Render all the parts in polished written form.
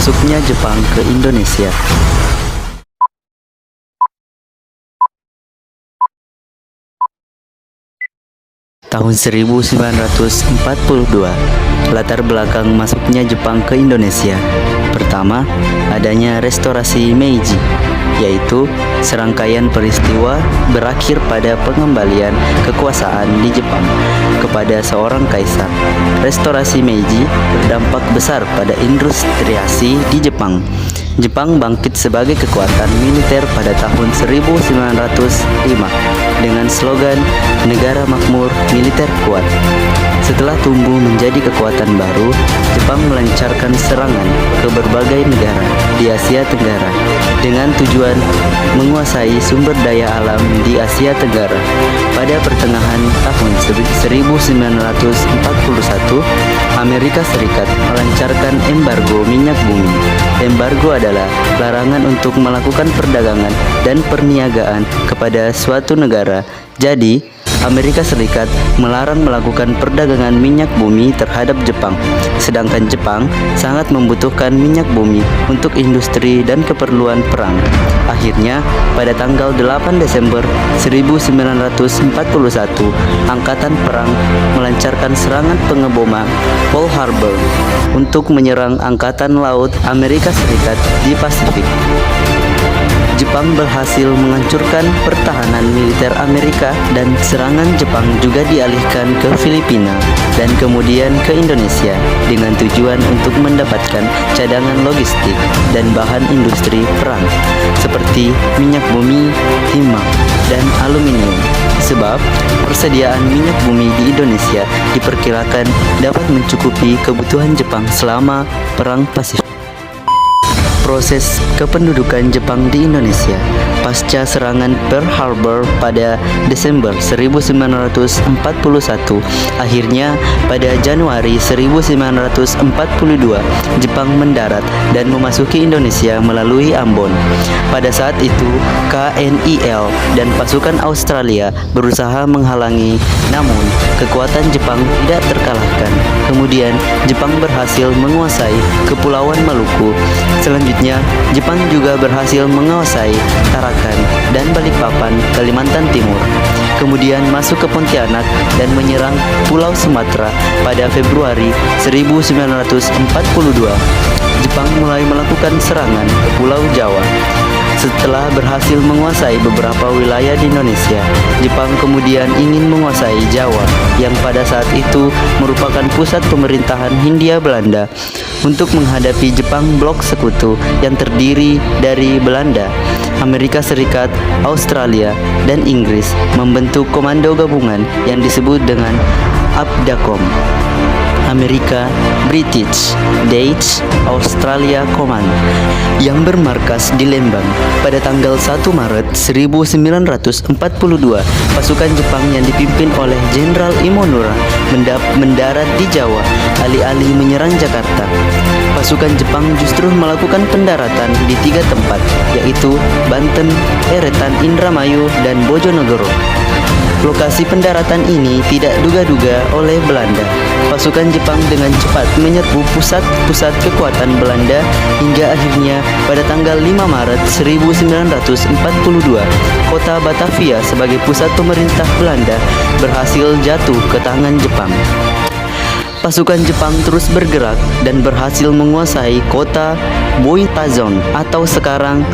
masuknya Jepang ke Indonesia. Tahun 1942, latar belakang masuknya Jepang ke Indonesia. Pertama, adanya restorasi Meiji, yaitu serangkaian peristiwa berakhir pada pengembalian kekuasaan di Jepang kepada seorang kaisar. Restorasi Meiji berdampak besar pada industriasi di Jepang. Jepang bangkit sebagai kekuatan militer pada tahun 1905 dengan slogan "Negara Makmur, Militer Kuat". Setelah tumbuh menjadi kekuatan baru, Jepang melancarkan serangan ke berbagai negara di Asia Tenggara dengan tujuan menguasai sumber daya alam di Asia Tenggara. Pada pertengahan tahun 1941, Amerika Serikat melancarkan embargo minyak bumi. Embargo adalah larangan untuk melakukan perdagangan dan perniagaan kepada suatu negara. Jadi, Amerika Serikat melarang melakukan perdagangan minyak bumi terhadap Jepang, sedangkan Jepang sangat membutuhkan minyak bumi untuk industri dan keperluan perang. Akhirnya, pada tanggal 8 Desember 1941, Angkatan Perang melancarkan serangan pengeboman Pearl Harbor untuk menyerang Angkatan Laut Amerika Serikat di Pasifik. Jepang berhasil menghancurkan pertahanan militer Amerika dan serangan Jepang juga dialihkan ke Filipina dan kemudian ke Indonesia dengan tujuan untuk mendapatkan cadangan logistik dan bahan industri perang seperti minyak bumi, timah, dan aluminium. Sebab persediaan minyak bumi di Indonesia diperkirakan dapat mencukupi kebutuhan Jepang selama Perang Pasifik. Proses kependudukan Jepang di Indonesia pasca serangan Pearl Harbor pada Desember 1941. Akhirnya pada Januari 1942, Jepang mendarat dan memasuki Indonesia melalui Ambon. Pada saat itu, KNIL dan pasukan Australia berusaha menghalangi, namun kekuatan Jepang tidak terkalahkan. Kemudian, Jepang berhasil menguasai Kepulauan Maluku. Selanjutnya, Jepang juga berhasil menguasai Tarakan dan Balikpapan, Kalimantan Timur. Kemudian masuk ke Pontianak dan menyerang Pulau Sumatera pada Februari 1942. Jepang mulai melakukan serangan ke Pulau Jawa. Setelah berhasil menguasai beberapa wilayah di Indonesia, Jepang kemudian ingin menguasai Jawa yang pada saat itu merupakan pusat pemerintahan Hindia Belanda. Untuk menghadapi Jepang Blok Sekutu yang terdiri dari Belanda, Amerika Serikat, Australia, dan Inggris membentuk komando gabungan yang disebut dengan ABDACOM. Amerika, British, Dutch, Australia Command yang bermarkas di Lembang. Pada tanggal 1 Maret 1942, pasukan Jepang yang dipimpin oleh Jenderal Imamura mendarat di Jawa, alih-alih menyerang Jakarta. Pasukan Jepang justru melakukan pendaratan di 3 tempat, yaitu Banten, Eretan Indramayu, dan Bojonegoro. Lokasi pendaratan ini tidak duga-duga oleh Belanda. Pasukan Jepang dengan cepat menyerbu pusat-pusat kekuatan Belanda hingga akhirnya pada tanggal 5 Maret 1942, kota Batavia sebagai pusat pemerintah Belanda berhasil jatuh ke tangan Jepang. Pasukan Jepang terus bergerak dan berhasil menguasai kota Boitazon atau sekarang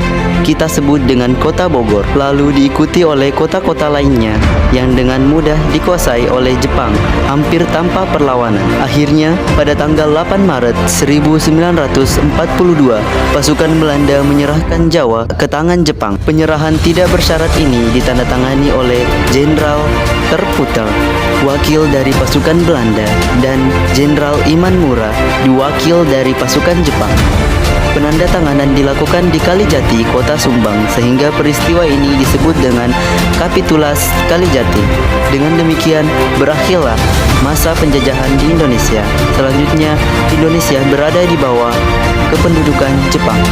kita sebut dengan kota Bogor, lalu diikuti oleh kota-kota lainnya yang dengan mudah dikuasai oleh Jepang hampir tanpa perlawanan. Akhirnya pada tanggal 8 Maret 1942, pasukan Belanda menyerahkan Jawa ke tangan Jepang. Penyerahan tidak bersyarat ini ditandatangani oleh Jenderal Terputer, wakil dari pasukan Belanda, dan Jenderal Imamura, wakil dari pasukan Jepang. Penandatanganan dilakukan di Kalijati, Kota Sumbang, sehingga peristiwa ini disebut dengan Kapitulas Kalijati. Dengan demikian, berakhirlah masa penjajahan di Indonesia. Selanjutnya, Indonesia berada di bawah kependudukan Jepang.